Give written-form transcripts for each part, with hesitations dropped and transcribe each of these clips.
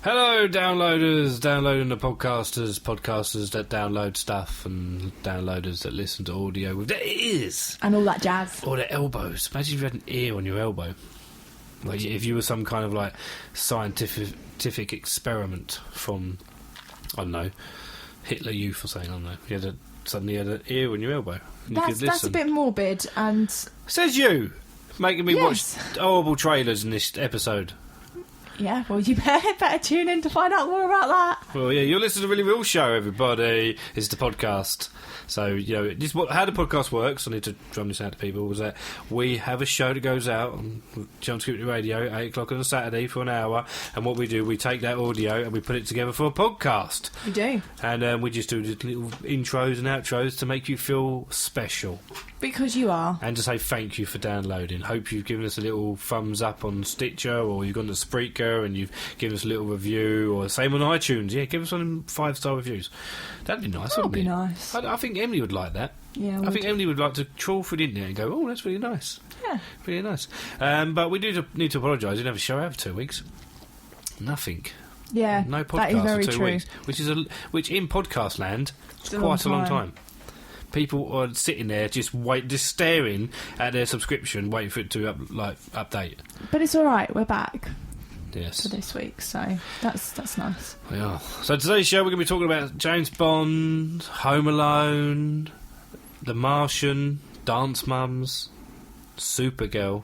Hello, downloaders, downloading the podcasters that download stuff, and downloaders that listen to audio with their ears. And all that jazz. Or their elbows. Imagine if you had an ear on your elbow. Like if you were some kind of like scientific experiment from, I don't know, Hitler Youth or something, I don't know. You suddenly had an ear on your elbow. And That's a bit morbid, and... Says you! Making me watch horrible trailers in this episode. Yeah, well, you better tune in to find out more about that. Well, yeah, you're listening to a really real show, everybody. It's the podcast. So, you know, how the podcast works, I need to drum this out to people, was that we have a show that goes out on Chelmsford Community Radio, 8 o'clock on a Saturday for an hour, and what we do, we take that audio and we put it together for a podcast. We do. And we just do little intros and outros to make you feel special. Because you are. And to say thank you for downloading. Hope you've given us a little thumbs up on Stitcher, or you've gone to Spreaker and you've given us a little review, or same on iTunes. Yeah, give us one 5-star reviews. That'd be nice, wouldn't it? That'd be nice. I think Emily would like that. Yeah, I think Emily would like to trawl through the internet and go, oh, that's really nice. Yeah. Really nice. But we do need to apologise. We didn't have a show out for 2 weeks. Nothing. Yeah, no podcast that is very for 2 true. weeks. Which in podcast land is quite a long time. People are sitting there just staring at their subscription, waiting for it to update. But it's all right. We're back. Yes. For this week, so that's nice. We are. So today's show, we're going to be talking about James Bond, Home Alone, The Martian, Dance Mums, SuperGirl,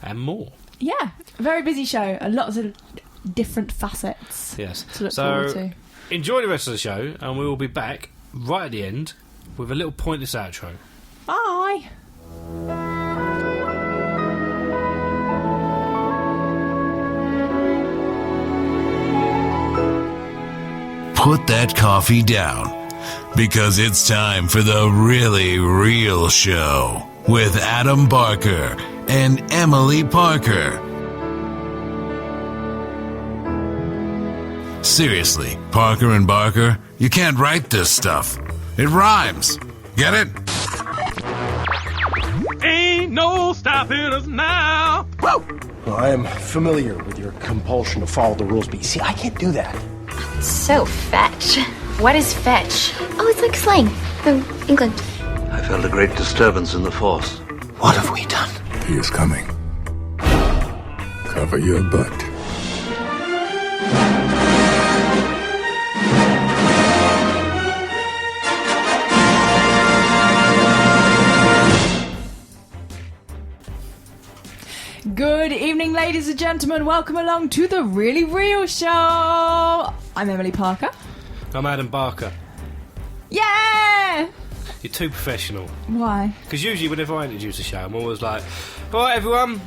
and more. Yeah, a very busy show. Lots of different facets. Yes. To look forward to. Enjoy the rest of the show, and we will be back right at the end with a little pointless outro. Bye. Put that coffee down, because it's time for the really real show with Adam Barker and Emily Parker. Seriously, Parker and Barker, you can't write this stuff. It rhymes. Get it? Ain't no stopping us now. Woo! Well, I am familiar with your compulsion to follow the rules, but you see, I can't do that. So fetch. What is fetch? Oh, it's like slang from England. I felt a great disturbance in the force. What have we done? He is coming. Cover your butt. Good evening, ladies and gentlemen. Welcome along to the Really Real Show. I'm Emily Parker. I'm Adam Barker. Yeah! You're too professional. Why? Because usually whenever I introduce a show, I'm always like, all right, everyone.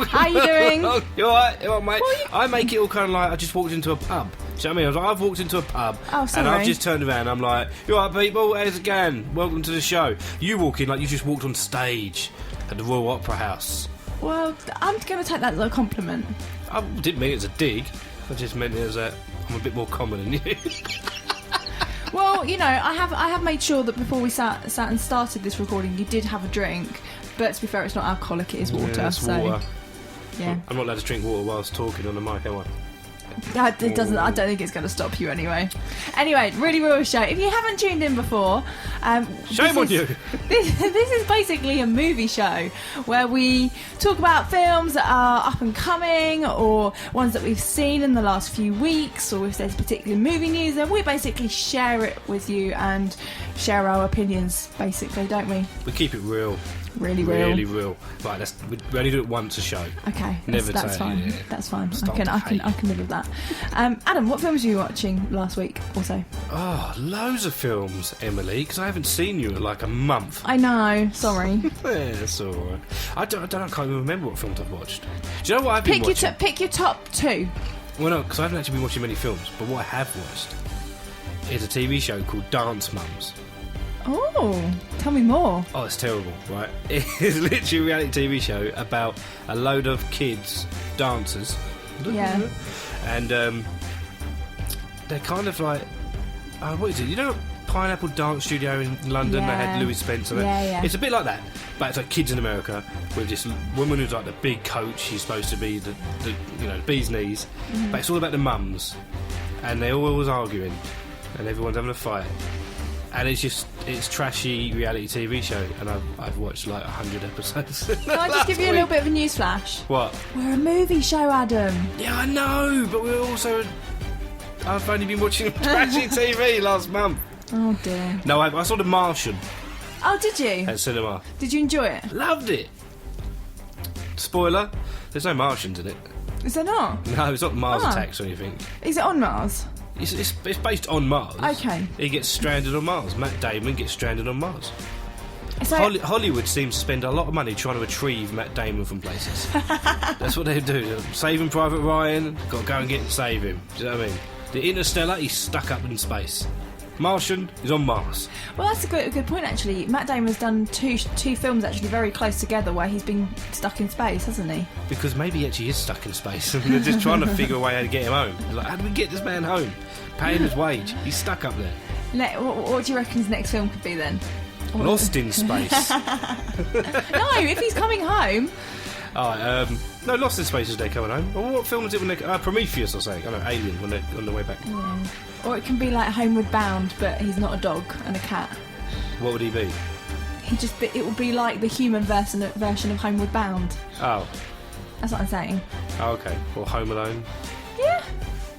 How you doing? You all right? You all right, mate? I make it all kind of like I just walked into a pub. Do you know what I mean? I was like, I've walked into a pub, and I've just turned around and I'm like, you all right, people? How's it going? Welcome to the show. You walk in like you just walked on stage at the Royal Opera House. Well, I'm going to take that as a compliment. I didn't mean it as a dig. I just meant it as I'm a bit more common than you. Well, you know, I have made sure that before we sat and started this recording, you did have a drink. But to be fair, it's not alcoholic; it is water. Yeah, it's water. Yeah, I'm not allowed to drink water whilst talking on the mic, am I? It doesn't. I don't think it's going to stop you anyway. Anyway, Really Real Show. If you haven't tuned in before, shame on you. This is basically a movie show where we talk about films that are up and coming, or ones that we've seen in the last few weeks, or if there's particular movie news, then we basically share it with you and share our opinions, basically, don't we? We keep it real. Really real. Really real. Right, we only do it once a show. Okay, Never that's fine. Yeah. That's fine. I can live with that. Adam, what films were you watching last week or so? Oh, loads of films, Emily, because I haven't seen you in like a month. I know. Sorry. Yeah, it's all right. I can't even remember what films I've watched. Do you know what I've been watching? Pick your top two. Well, no, because I haven't actually been watching many films. But what I have watched is a TV show called Dance Mums. Oh, tell me more. Oh, it's terrible, right? It's literally a reality TV show about a load of kids, dancers. Yeah. And they're kind of like... what is it? You know Pineapple Dance Studio in London? They had Louis Spencer there. Yeah. It's a bit like that, but it's like Kids in America with this woman who's like the big coach. She's supposed to be the bee's knees, but it's all about the mums, and they're always arguing, and everyone's having a fight. And it's trashy reality TV show, and I've watched like 100 episodes. Can I just give you a little bit of a news flash? What? We're a movie show, Adam. Yeah, I know, but we're also... I've only been watching trashy TV last month. Oh dear. No, I saw The Martian Oh, did you? at cinema. Did you enjoy it? Loved it. Spoiler, there's no Martians in it. Is there not? No, it's not Mars Oh. attacks or anything. Is it on Mars? It's based on Mars. Okay. He gets stranded on Mars. Matt Damon gets stranded on Mars. So, Hollywood seems to spend a lot of money trying to retrieve Matt Damon from places. That's what they do. Saving Private Ryan, got to go and save him. Do you know what I mean? The Interstellar, he's stuck up in space. Martian is on Mars. well, that's a good point, actually. Matt Damon's done two films actually very close together where he's been stuck in space, hasn't he? Because maybe he actually is stuck in space and they're just trying to figure a way how to get him home. They're like, how do we get this man home? Pay him his wage. He's stuck up there. What do you reckon his next film could be then? Lost in space. No, if he's coming home. Alright, no, Lost in Space is they coming home. Well, what film is it when they... Prometheus or something. I know, Alien, when they're on the way back. Yeah. Or it can be like Homeward Bound, but he's not a dog and a cat. What would he be? It would be like the human version of Homeward Bound. Oh. That's what I'm saying. Oh, okay. Or Home Alone. Yeah.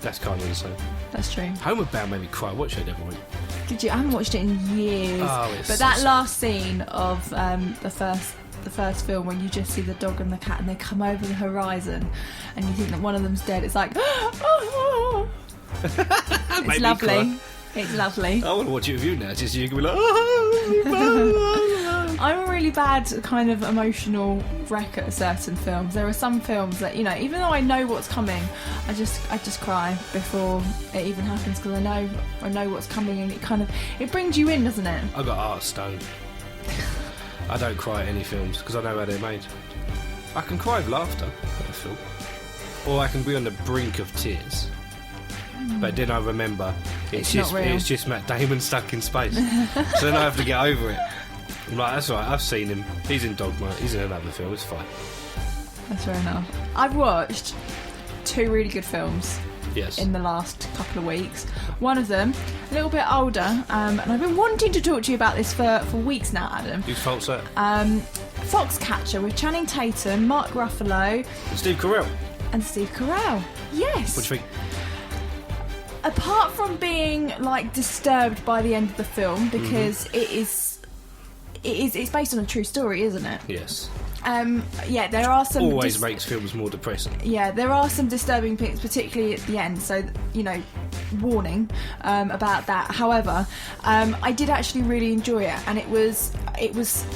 That's kind of the same. That's true. Homeward Bound made me cry. Watch it every week. Did you? I haven't watched it in years. Oh, but that last scene of the first film when you just see the dog and the cat and they come over the horizon and you think that one of them's dead, it's like it's lovely. It's lovely. I want to watch it with you now, just so you can be like I'm a really bad kind of emotional wreck at certain films. There are some films that, you know, even though I know what's coming, I just cry before it even happens because I know what's coming and it brings you in, doesn't it? I got Art Stone. I don't cry at any films because I know how they're made. I can cry with laughter at a film, or I can be on the brink of tears. But then I remember it's just Matt Damon stuck in space. So then I have to get over it. I'm like, that's all right, I've seen him. He's in Dogma. He's in another film. It's fine. That's fair enough. I've watched 2 really good films. Yes. In the last couple of weeks. One of them, a little bit older, and I've been wanting to talk to you about this for weeks now, Adam. Whose fault's that? Foxcatcher with Channing Tatum, Mark Ruffalo, And Steve Carell. and Steve Carell. Yes. What do you think? Apart from being like disturbed by the end of the film because it's based on a true story, isn't it? Yes. Yeah, there are some. Always makes films more depressing. Yeah, there are some disturbing things, particularly at the end. So, you know, warning about that. However, I did actually really enjoy it, and it was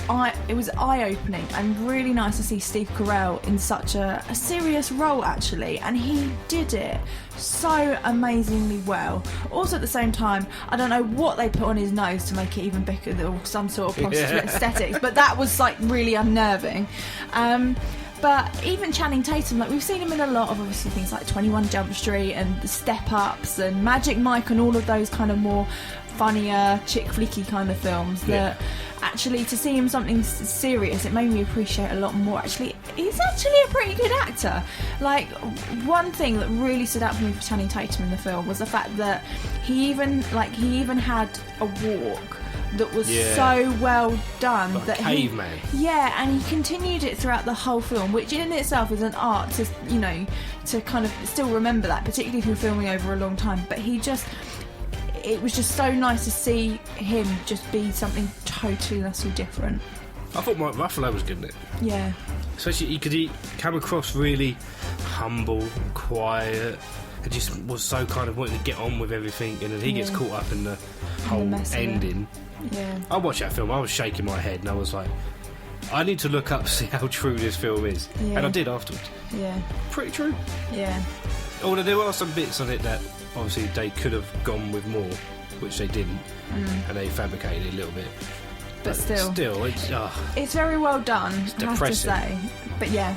eye-opening and really nice to see Steve Carell in such a serious role, actually, and he did it so amazingly well. Also, at the same time, I don't know what they put on his nose to make it even bigger, or some sort of prosthetic aesthetics, but that was like really unnerving. But even Channing Tatum, like we've seen him in a lot of obviously things like 21 Jump Street and the Step Ups and Magic Mike and all of those kind of more funnier, chick flicky kind of films that actually to see him something serious, it made me appreciate a lot more. Actually, he's actually a pretty good actor. Like, one thing that really stood out for me for Channing Tatum in the film was the fact that he even had a walk that was so well done, like that caveman. and he continued it throughout the whole film, which in itself is an art to, you know, to kind of still remember that, particularly if you're filming over a long time. But it was just so nice to see him just be something totally utterly different. I thought Mark Ruffalo was good in it. Yeah. Especially because he came across really humble and quiet and just was so kind of wanting to get on with everything, and then he gets caught up in the whole ending. Yeah. I watched that film, I was shaking my head and I was like, I need to look up to see how true this film is. Yeah. And I did afterwards. Yeah. Pretty true. Yeah. Although there were some bits on it that obviously they could have gone with more, which they didn't, and they fabricated it a little bit. But still, it's it's very well done, I have to depressing. say. But yeah,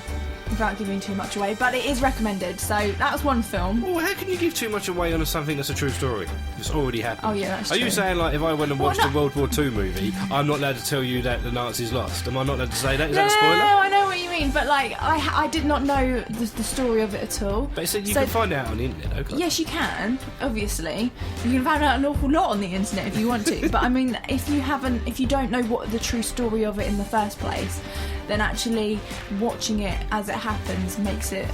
without giving too much away, but it is recommended. So that was one film. Well, how can you give too much away on something that's a true story? It's already happened. Oh yeah, that's true. Are you saying, like, if I went and watched a World War II movie, I'm not allowed to tell you that the Nazis lost? Am I not allowed to say that? Is that a spoiler? No, I know what you mean, but like I did not know the story of it at all. But you can find it out on the internet, though. Yes, you can. Obviously, you can find out an awful lot on the internet if you want to. But I mean, if you don't know what the true story of it in the first place, then actually watching it as it happens makes it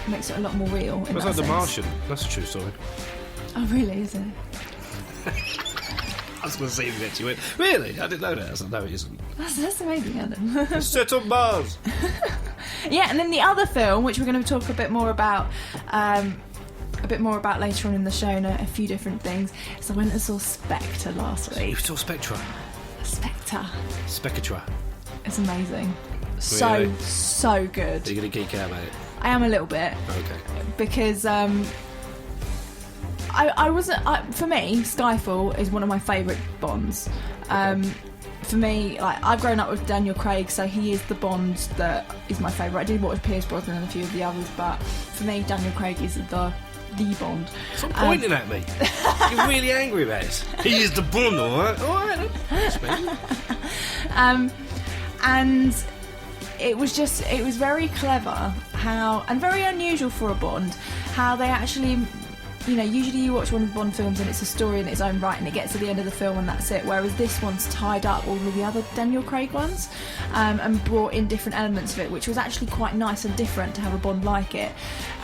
a lot more real. It's like The Martian. That's a true story. Oh, really? Is it? I was going to say that you went, really? I didn't know that. I said, no, it isn't. That's amazing, Adam. It's set on Mars. Yeah, and then the other film, which we're going to talk a bit more about later on in the show, and a few different things. So I went and saw Spectre last week. You saw Spectre? Spectre. It's amazing. Really? So good. Are you going to geek out about it? I am a little bit. Okay. Because I wasn't. For me, Skyfall is one of my favourite Bonds. For me, like, I've grown up with Daniel Craig, so he is the Bond that is my favourite. I did watch Pierce Brosnan and a few of the others, but for me, Daniel Craig is the Bond. Stop pointing at me. You're really angry about it. He is the Bond, alright. And it was very clever and very unusual for a Bond, how they actually, usually you watch one of the Bond films and it's a story in its own right and it gets to the end of the film and that's it, whereas this one's tied up all of the other Daniel Craig ones and brought in different elements of it, which was actually quite nice and different to have a Bond like it.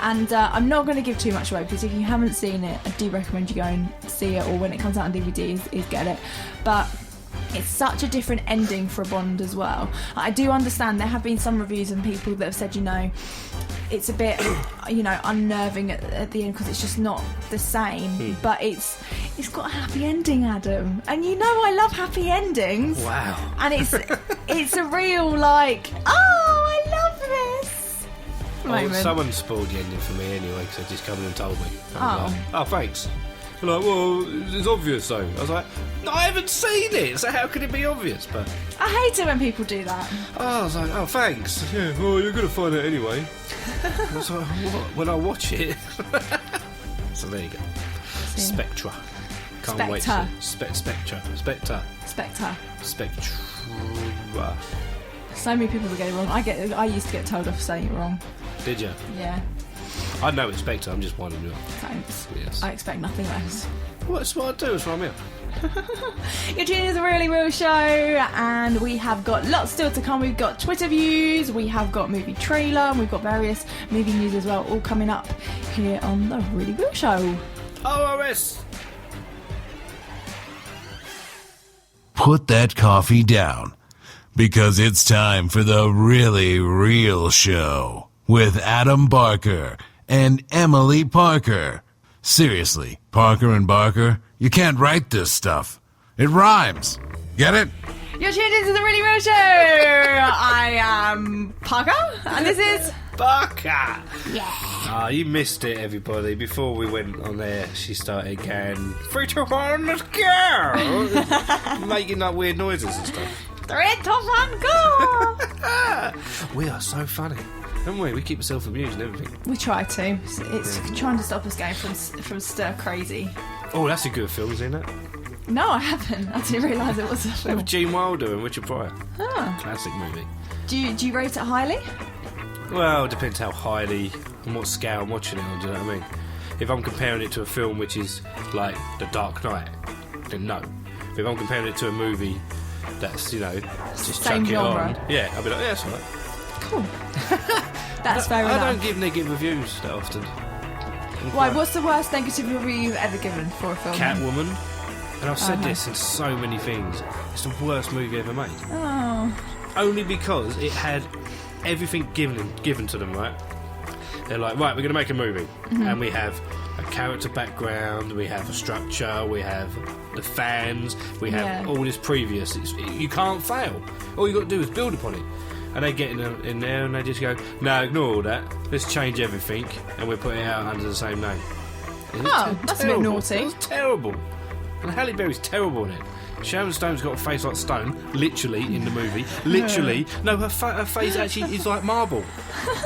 And I'm not going to give too much away, because if you haven't seen it, I do recommend you go and see it, or when it comes out on DVD is get it. But it's such a different ending for a Bond as well. I do understand there have been some reviews and people that have said, it's a bit, unnerving at the end because it's just not the same. But it's got a happy ending, Adam. And I love happy endings. Wow. And it's a real, like, oh, I love this moment. Someone spoiled the ending for me anyway, because they just come in and told me. Oh, thanks. They're like, well, it's obvious though. I was like, no, I haven't seen it, so how can it be obvious? But I hate it when people do that. I was like, oh, thanks. Yeah, well, you're going to find it anyway. I was like, what? When I watch it. So there you go. Spectre. Can't wait to Spectre. So many people get it wrong. I used to get told off for saying it wrong. Did you? Yeah. I know it's Spectre, I'm just winding you up. Thanks. Yes. I expect nothing less. Well, that's what I do, that's what I'm here. You're tuning to The Really Real Show, and we have got lots still to come. We've got Twitter views, we have got movie trailer, and we've got various movie news as well, all coming up here on The Really Real Show. ORS! Put that coffee down, because it's time for The Really Real Show with Adam Barker and Emily Parker. Seriously, Parker and Barker, you can't write this stuff. It rhymes. Get it? You're tuned into The Really Real Show. I am Parker, and this is Barker. Yeah. You missed it, everybody. Before we went on there, she started going 3, 2, 1, let's go, making like weird noises and stuff. 3, 2, 1, go. We are so funny, haven't we? We keep ourselves amused and everything. We try to. It's trying to stop us going from stir crazy. Oh, that's a good film, isn't it? No, I haven't. I didn't realise it was a film. With Gene Wilder and Richard Pryor. Ah. Classic movie. Do you rate it highly? Well, it depends how highly and what scale I'm watching it on, do you know what I mean? If I'm comparing it to a film which is like The Dark Knight, then no. But if I'm comparing it to a movie that's, just Same chuck it genre. on, yeah, I'll be like, yeah, that's alright. Cool. That's fair enough. I don't give negative reviews that often. Why? What's the worst negative review you've ever given for a film? Catwoman. And I've said this in so many things. It's the worst movie ever made. Oh. Only because it had everything given to them, right? They're like, right, we're going to make a movie. Mm-hmm. And we have a character background, we have a structure, we have the fans, we have all this previous. You can't fail. All you got to do is build upon it. And they get in there and they just go, no, ignore all that. Let's change everything and we'll put it out under the same name. That's a bit naughty. It was terrible. And Halle Berry's terrible in it. Sharon Stone's got a face like stone, literally, in the movie. Literally. No, her face actually is like marble.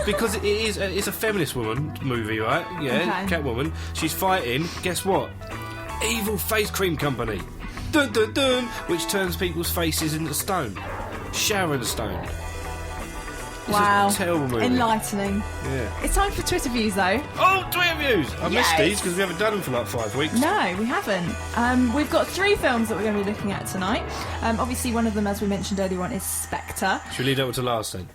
Because it's a feminist woman movie, right? Yeah, Okay. Catwoman. She's fighting, guess what? Evil face cream company. Dun dun dun! Which turns people's faces into stone. Sharon Stone. Wow. It's a terrible movie. Enlightening. Yeah. It's time for Twitter views, though. Oh, Twitter views! I missed Yes. these because we haven't done them for like 5 weeks. No, we haven't. We've got 3 films that we're going to be looking at tonight. Obviously, one of them, as we mentioned earlier on, is Spectre. Should we leave that to last then?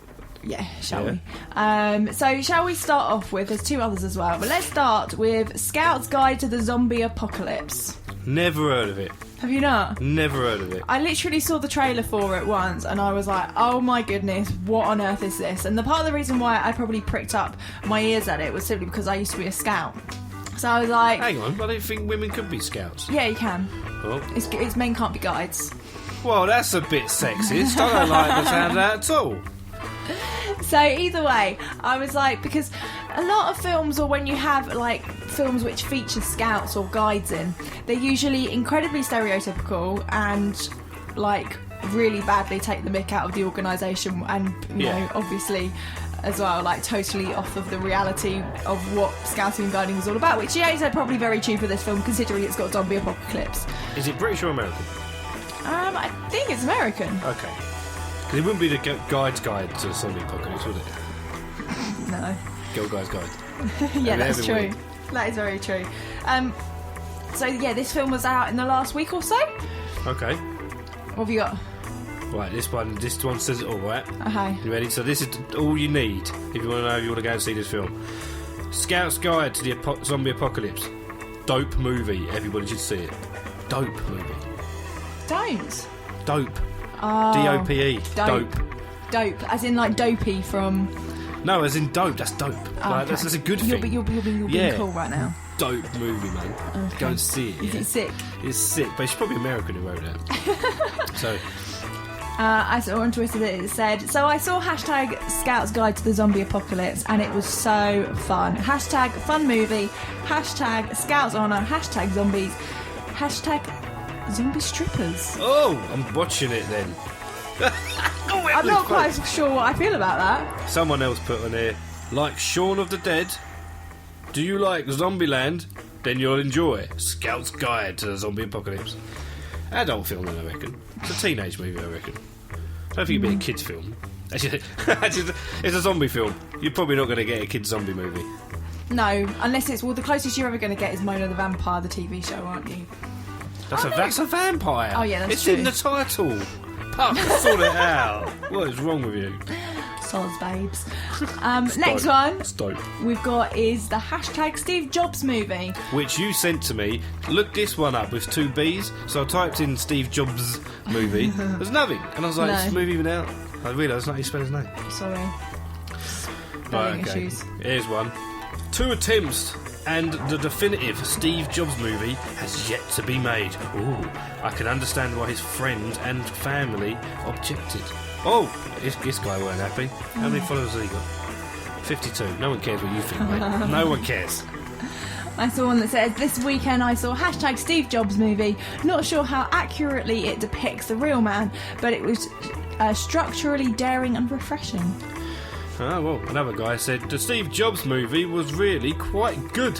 Yeah, shall we? So, shall we start off with... There's 2 others as well, but let's start with Scout's Guide to the Zombie Apocalypse. Never heard of it. Have you not? Never heard of it. I literally saw the trailer for it once and I was like, oh my goodness, what on earth is this? And the part of the reason why I probably pricked up my ears at it was simply because I used to be a scout. So I was like... Hang on, I don't think women could be scouts. Yeah, you can. Oh. It's men can't be guides. Well, that's a bit sexist. I don't like the sound of that at all. So either way, I was like, because a lot of films, or when you have like films which feature scouts or guides in, they're usually incredibly stereotypical and like really badly take the mick out of the organisation, and you know, obviously as well, like totally off of the reality of what scouting and guiding is all about, which is probably very true for this film considering it's got zombie apocalypse. Is it British or American? I think it's American. Okay. Because it wouldn't be the guide's guide to the zombie apocalypse, would it? No. Girl Guy's Guide. Yeah, that's true. week. That is very true. So yeah, this film was out in the last week or so. Okay. What have you got? Right, this one says it all, right? Okay. You ready? So this is all you need if you want to know if you want to go and see this film. Scout's Guide to the Zombie Apocalypse. Dope movie. Everybody should see it. Dope movie. Don't. Dope. Oh, D-O-P-E. dope. Dope. As in like dopey from... No, as in dope. That's dope. Like, that's a good thing. You're being cool right now. Dope movie, man. Okay. Go and see it. Is it sick? It's sick, but it's probably American who wrote that. So... I saw on Twitter that it said, so I saw hashtag Scout's Guide to the Zombie Apocalypse and it was so fun. Hashtag fun movie, hashtag Scouts Honour, hashtag zombies, hashtag zombie strippers. Oh, I'm watching it then. I'm not quite sure what I feel about that. Someone else put on here, like Shaun of the Dead, do you like Zombieland? Then you'll enjoy Scout's Guide to the Zombie Apocalypse. Adult film, I reckon. It's a teenage movie, I reckon. I don't think it'd be a kids' film. Actually, it's a zombie film. You're probably not going to get a kids' zombie movie. No, unless it's... Well, the closest you're ever going to get is Mona the Vampire, the TV show, aren't you? That's a vampire. Oh, yeah, that's it's true. in the title. Puck, sort it out. What is wrong with you? Soz babes. Next one Dope. we've got is the hashtag Steve Jobs movie. Which you sent to me. Look this one up with 2 B's. So I typed in Steve Jobs movie. There's nothing. And I was like, No. is this movie even out? I realised that's not how you spell his name. Sorry. Right, Spelling okay. issues. Here's one. 2 attempts and the definitive Steve Jobs movie has yet to be made. Ooh, I can understand why his friends and family objected. Oh, this guy weren't happy. How many followers has he got? 52. No one cares what you think, mate. No one cares. I saw one that says, this weekend I saw hashtag Steve Jobs movie. Not sure how accurately it depicts the real man, but it was structurally daring and refreshing. Oh, well, another guy said, the Steve Jobs movie was really quite good.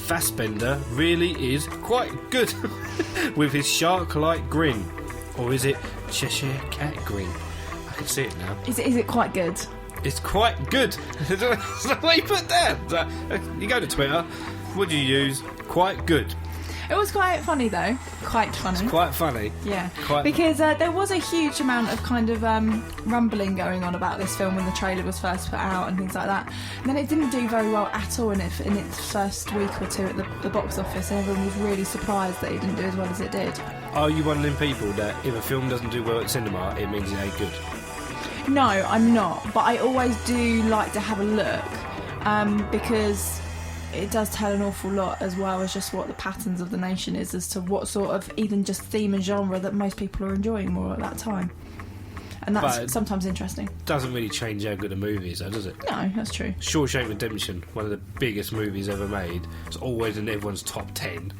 Fassbender really is quite good. With his shark-like grin. Or is it Cheshire Cat grin? I can see it now. Is it quite good? It's quite good. That's the way you put that. You go to Twitter. What do you use? Quite good. It was quite funny though. Quite funny. Quite funny. Yeah. Quite. Because there was a huge amount of kind of rumbling going on about this film when the trailer was first put out and things like that. And then it didn't do very well at all in its first week or two at the box office, and everyone was really surprised that it didn't do as well as it did. Are you one of them people that if a film doesn't do well at cinema, it means it ain't good? No, I'm not. But I always do like to have a look because it does tell an awful lot, as well as just what the patterns of the nation is as to what sort of even just theme and genre that most people are enjoying more at that time. And that's sometimes interesting. Doesn't really change how good a movie is, though, does it? No, that's true. Shawshank Redemption, one of the biggest movies ever made. It's always in everyone's top 10.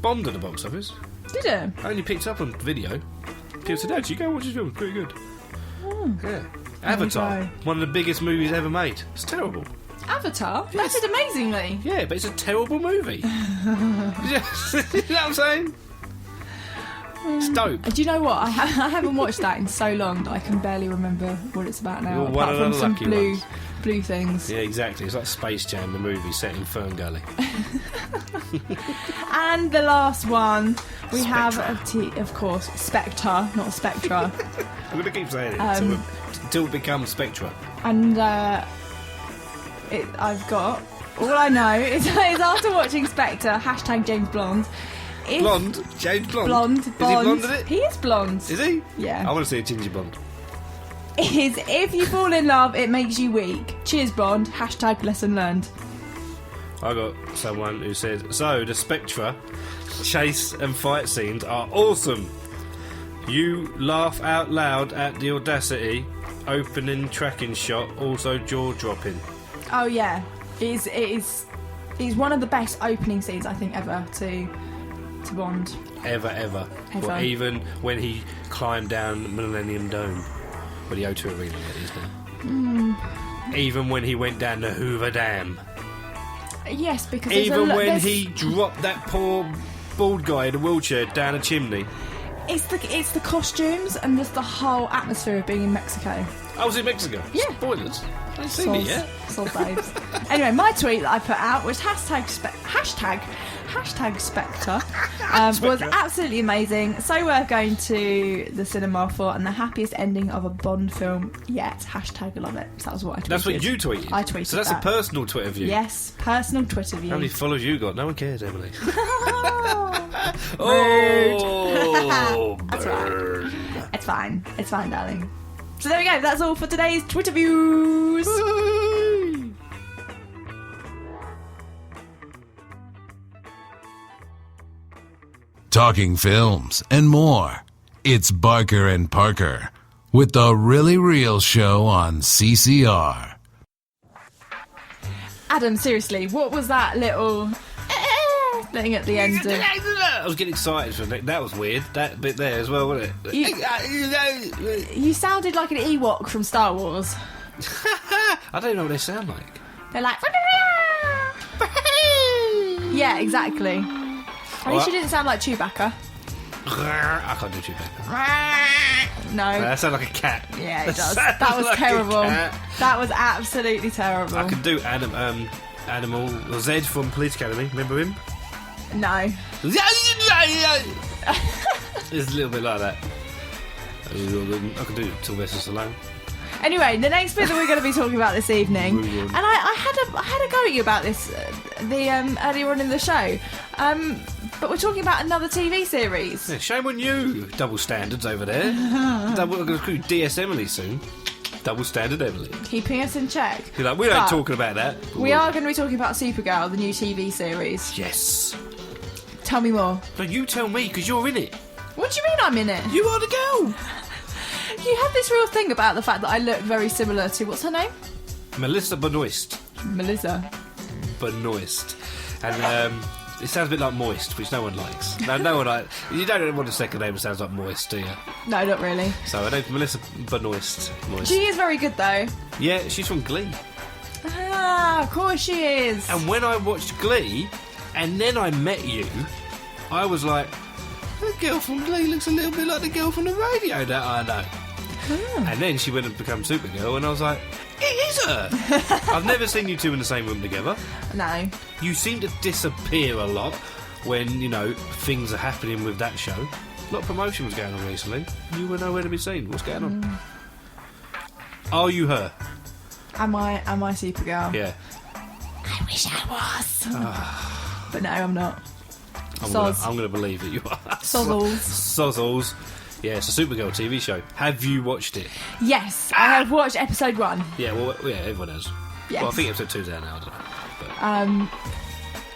bombed at the box office. Did it? I only picked up on video. People said, "Dad, you go watch this film. It's pretty good." Yeah. Avatar, one of the biggest movies ever made. It's terrible. Avatar? Yes. That did amazingly. Yeah, but it's a terrible movie. You know what I'm saying? It's dope. Do you know what? I haven't watched that in so long that I can barely remember what it's about now. You're one apart of from the some lucky ones. blue things. Yeah, exactly. It's like Space Jam, the movie set in Fern Gully. And the last one we have, Spectre. of course, Spectre, not Spectra. I'm going to keep saying it until it becomes Spectre. And I've got... All I know is after watching Spectre, # James Blonde. Blonde? James Blonde? Blonde. Is he blonde in it? He is blonde. Is he? Yeah. I want to see a ginger blonde. Is if you fall in love, it makes you weak. Cheers, Blonde. # lesson learned. I got someone who said, so the Spectre chase and fight scenes are awesome. You laugh out loud at the audacity. Opening tracking shot, also jaw-dropping. Oh yeah, it is one of the best opening scenes I think ever to Bond. Ever. Or even when he climbed down Millennium Dome, or the O2 Arena that is now. Even when he went down the Hoover Dam. Yes, because even when he dropped that poor bald guy in a wheelchair down a chimney. It's the costumes and just the whole atmosphere of being in Mexico. I was in Mexico. Yeah. Spoilers. I haven't seen it yet. Soul babes. Anyway, my tweet that I put out was hashtag Spectre was absolutely amazing. So worth going to the cinema for, and the happiest ending of a Bond film yet. #love it. So that was what I tweeted. That's what you tweeted? I tweeted So that's that. a personal Twitter view? Yes, personal Twitter view. How many followers you got? No one cares, Emily. Oh, That's right. It's fine, darling. So there we go. That's all for today's Twitter views. Talking films and more. It's Barker and Parker with The Really Real Show on CCR. Adam, seriously, what was that little thing at the end of... I was getting excited for that. That was weird. That bit there as well, wasn't it? You sounded like an Ewok from Star Wars. I don't know what they sound like. They're like... Yeah, exactly. At least you didn't sound like Chewbacca. I can't do Chewbacca. No. That sounds like a cat. Yeah, it does. That That was like a terrible. cat. That was absolutely terrible. I could do Animal Zed from Police Academy. Remember him? No. It's a little bit like that. I could do Sylvester Stallone. Anyway, the next bit that we're going to be talking about this evening, and I had a go at you about this earlier on in the show, but we're talking about another TV series. Yeah, shame on you, double standards over there. I'm going to call you DS Emily soon. Double standard Emily. Keeping us in check. You're like, we ain't talking about that. We are going to be talking about SuperGirl, the new TV series. Yes. Tell me more. No, you tell me, because you're in it. What do you mean I'm in it? You are the girl. You have this real thing about the fact that I look very similar to... What's her name? Melissa Benoist. Melissa. Benoist. And it sounds a bit like moist, which no one likes. No one likes... You don't want a second name that sounds like moist, do you? No, not really. So her name's Melissa Benoist. Moist. She is very good, though. Yeah, she's from Glee. Ah, of course she is. And when I watched Glee, and then I met you, I was like, the girl from Glee looks a little bit like the girl from the radio that I know. And then she went and become Supergirl, and I was like, it is her! I've never seen you two in the same room together. No. You seem to disappear a lot when, things are happening with that show. A lot of promotion was going on recently. You were nowhere to be seen. What's going on? Are you her? Am I Supergirl? Yeah. I wish I was. But no, I'm not. I'm going to believe that you are. Sozzles. Sozzles. Yeah, it's a Supergirl TV show. Have you watched it? Yes, I have watched episode 1. Yeah, well, yeah, everyone has. Yes. Well, I think episode 2's out now, I don't know.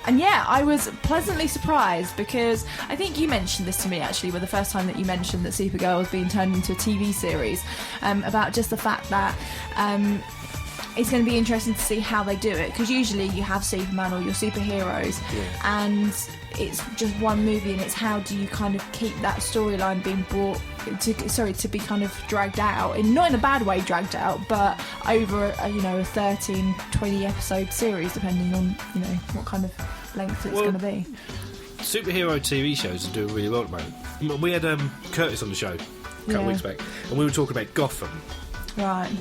And yeah, I was pleasantly surprised because I think you mentioned this to me actually, the first time that you mentioned that Supergirl was being turned into a TV series, about just the fact that it's going to be interesting to see how they do it, because usually you have Superman or your superheroes, and it's just one movie, and it's how do you kind of keep that storyline being to be kind of dragged out, and not in a bad way dragged out, but over a 13, 20 episode series, depending on what kind of length it's going to be. Superhero TV shows are doing really well at the moment. We had Curtis on the show a couple of weeks back, and we were talking about Gotham. Right.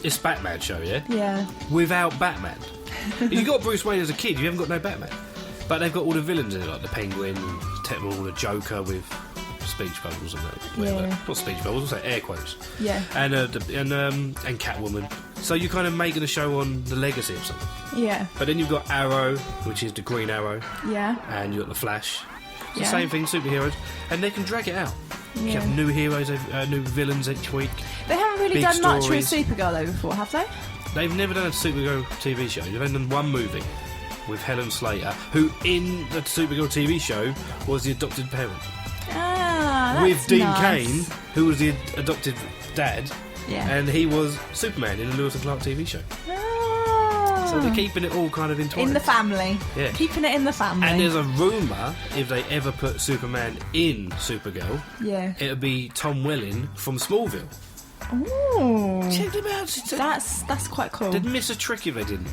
It's Batman show, yeah? Yeah. Without Batman. You got Bruce Wayne as a kid, you haven't got no Batman. But they've got all the villains in it, like the Penguin, the Joker with speech bubbles and that. Whatever. Not speech bubbles, I'll say air quotes. Yeah. And Catwoman. So you're kind of making a show on the legacy of something. Yeah. But then you've got Arrow, which is the Green Arrow. Yeah. And you've got the Flash. It's the same thing, superheroes. And they can drag it out. Yeah. You have new heroes, new villains each week. They haven't really done much with Supergirl though before, have they? They've never done a Supergirl TV show. They've only done one movie with Helen Slater, who in the Supergirl TV show was the adopted parent. Ah, with that's Dean nice. Cain, who was the adopted dad, and he was Superman in the Lewis and Clark TV show. Ah. So they're keeping it all kind of entwined. In the family. Yeah. Keeping it in the family. And there's a rumour, if they ever put Superman in Supergirl, it'll be Tom Welling from Smallville. Ooh. Check them out. That's quite cool. They'd miss a trick if they didn't.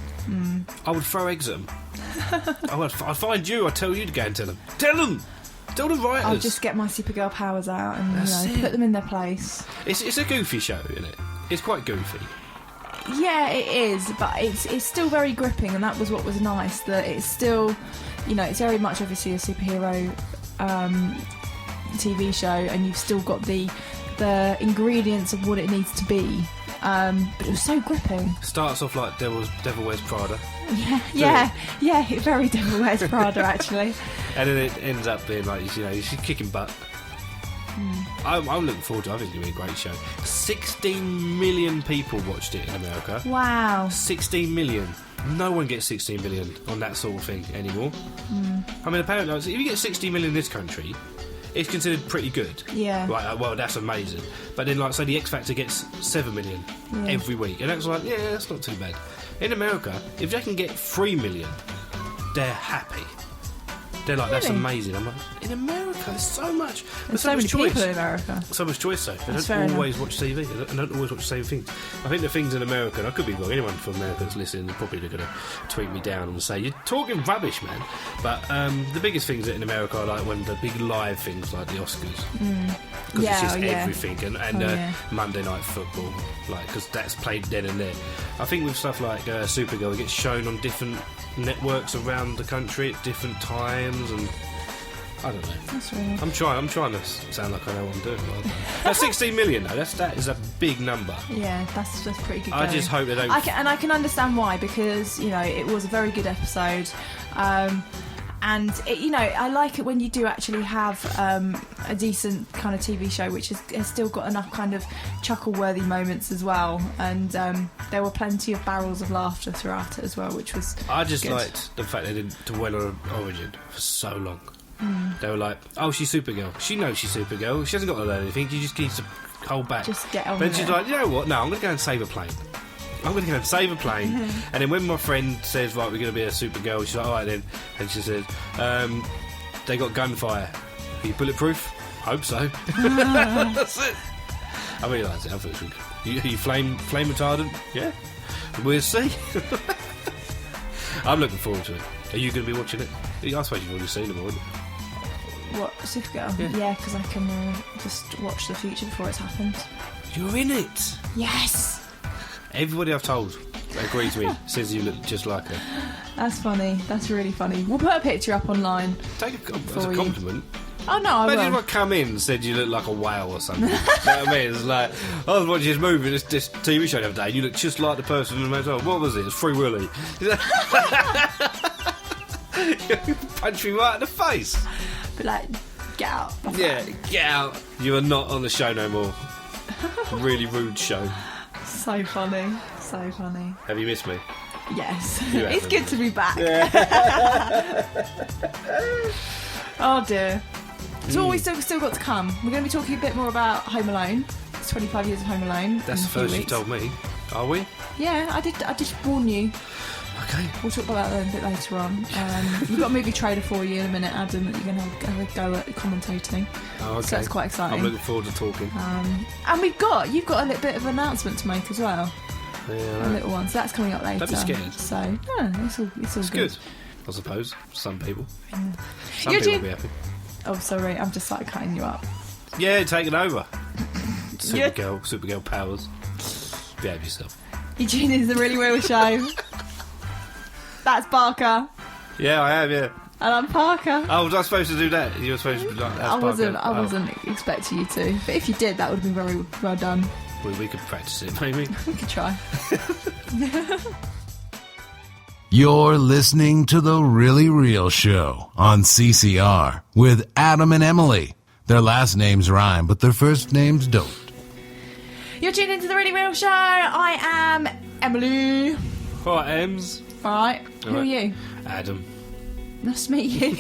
I would throw eggs at them. I'd find you. I'd tell you to go and tell them. Tell them. Tell the writers. I'll just get my Supergirl powers out and put them in their place. It's a goofy show, isn't it? It's quite goofy. Yeah, it is, but it's still very gripping, and that was what was nice. That it's still, it's very much obviously a superhero TV show, and you've still got the ingredients of what it needs to be. But it was so gripping. Starts off like Devil Wears Prada. Yeah, very Devil Wears Prada actually. And then it ends up being like she's kicking butt. I'm looking forward to it. I think it's going to be a great show. 16 million people watched it in America. Wow. 16 million. No one gets 16 million on that sort of thing anymore. I mean, apparently, if you get 16 million in this country, it's considered pretty good. Yeah. Right, well, that's amazing. But then, say the X Factor gets 7 million every week. And that's that's not too bad. In America, if they can get 3 million, they're happy. They're like, that's amazing. I'm like, in America, there's so much. There's so many choice. people in America. So much choice, though. They don't always watch TV. They don't always watch the same things. I think the things in America, and I could be wrong, anyone from America that's listening is probably going to tweet me down and say, you're talking rubbish, man. But the biggest things in America are like when the big live things like the Oscars. Because it's just everything. And Monday Night Football, because that's played then and there. I think with stuff like Supergirl, it gets shown on different networks around the country at different times, and I don't know. That's really I'm trying to sound like I know what I'm doing. 16 million though, that is a big number. Yeah, that's pretty good. I just hope they don't. I can understand why, because it was a very good episode. And I like it when you do actually have a decent kind of TV show which has still got enough kind of chuckle-worthy moments as well. And there were plenty of barrels of laughter throughout it as well, which was I just good. liked the fact they didn't dwell on her origin for so long. They were like, oh, she's Supergirl. She knows she's Supergirl. She hasn't got to learn anything. She just needs to hold back. Just get on Then with she's it. like, you know what? No, I'm going to go and save a plane. I'm going to go and save a plane. And then when my friend says, right, we're going to be a Supergirl, she's like, all right then. And she says, they got gunfire. Are you bulletproof? Hope so. That's it. I really liked it. I thought it was good. You flame retardant? Yeah. We'll see. I'm looking forward to it. Are you going to be watching it? I suppose you've already seen them, haven't you? What, Supergirl? Yeah, because I can just watch the future before it's happened. You're in it. Yes. Everybody I've told agrees with me, says you look just like her. That's funny. That's really funny. We'll put a picture up online. Take it as a compliment. Oh no, I Imagine will. if I come in and said you look like a whale or something. You know what I mean? It's like, I was watching this movie, this TV show the other day, and you look just like the person in the motel. What was it? It's Free Willy. You punch me right in the face. But like, get out. Yeah, get out. You are not on the show no more. Really rude show. So funny. So funny. Have you missed me? Yes. You It's haven't. good to be back. Oh dear. So what we still got to come. We're going to be talking a bit more about Home Alone. It's 25 years of Home Alone. That's the in a few first you weeks. told me. Are we? Yeah, I did warn you. Okay. We'll talk about that a bit later on. We've got a movie trailer for you in a minute, Adam, that you're going to have a go at commentating. Oh, okay. So that's quite exciting. I'm looking forward to talking. And you've got a little bit of an announcement to make as well. Yeah, a little one. So that's coming up later. Don't be scared. So, it's all good. I suppose. Some people. Yeah. Some people will be happy. Oh, sorry. I'm just cutting you up. Yeah, taking over. Supergirl powers. Behave yourself. Eugene is the Really Real Show. That's Barker. Yeah, I am, yeah. And I'm Parker. Oh, was I supposed to do that? You were supposed to be like that. I wasn't expecting you to. But if you did, that would have been very well done. We could practice it, maybe. We could try. You're listening to The Really Real Show on CCR with Adam and Emily. Their last names rhyme, but their first names don't. You're tuned into The Really Real Show. I am Emily. All right, Ems. All right. Who are you? Adam. Nice to meet you.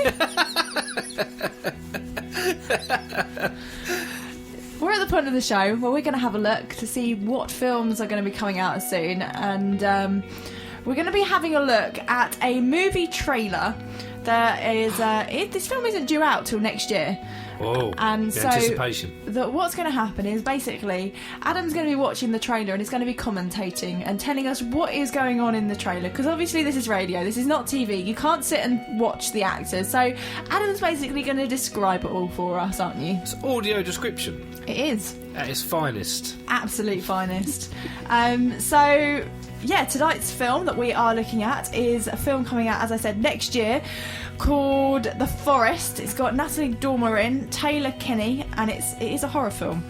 We're at the point of the show where we're going to have a look to see what films are going to be coming out soon, and we're going to be having a look at a movie trailer that is... this film isn't due out till next year. Oh, and so anticipation. What's going to happen is basically Adam's going to be watching the trailer and he's going to be commentating and telling us what is going on in the trailer, because obviously this is radio, this is not TV, you can't sit and watch the actors, so Adam's basically going to describe it all for us, aren't you? It's audio description. It is. At its finest. Absolute finest. So yeah, tonight's film that we are looking at is a film coming out, as I said, next year, called The Forest. It's got Natalie Dormer in, Taylor Kinney, and it is a horror film.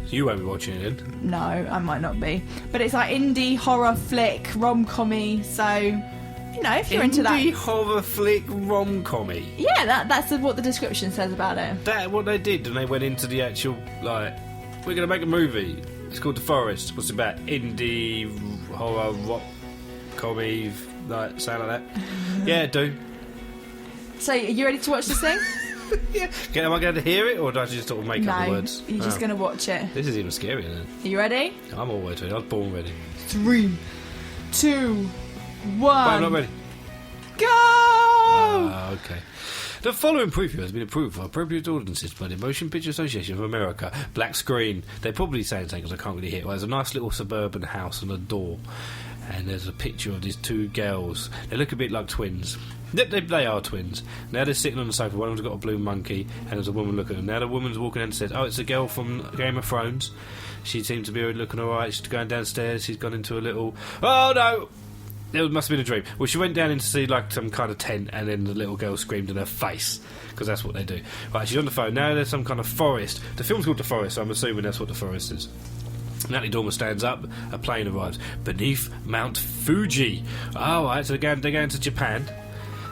You won't be watching it then? No, I might not be. But it's like indie horror flick, rom-commy, so, you know, if you're into that... Indie horror flick rom-commy? Yeah, that's what the description says about it. That what they did, and they went into the actual, like, we're going to make a movie. It's called The Forest. What's it about? Indie horror rock comedy, like, sound like that? Yeah, do. So, are you ready to watch this thing? Yeah. Am I going to hear it, or do I just sort of make up the words? You're just going to watch it. This is even scarier then. Are you ready? I'm always ready. I was born ready. 3, 2, 1. Wait, I'm not ready. Go! Okay. The following preview has been approved for appropriate audiences by the Motion Picture Association of America. Black screen. They're probably saying something because I can't really hear it. Well, there's a nice little suburban house and a door, and there's a picture of these two girls. They look a bit like twins. They are twins. Now they're sitting on the sofa. One of them's got a blue monkey, and there's a woman looking at them. Now the woman's walking in and says, "Oh, it's a girl from Game of Thrones." She seems to be looking alright. She's going downstairs. She's gone into a little... Oh, no! It must have been a dream. Well, she went down in to see like some kind of tent, and then the little girl screamed in her face, because that's what they do. Right, she's on the phone. Now there's some kind of forest. The film's called The Forest, so I'm assuming that's what the forest is. Natalie Dormer stands up. A plane arrives beneath Mount Fuji. Oh, right, so they're going to Japan.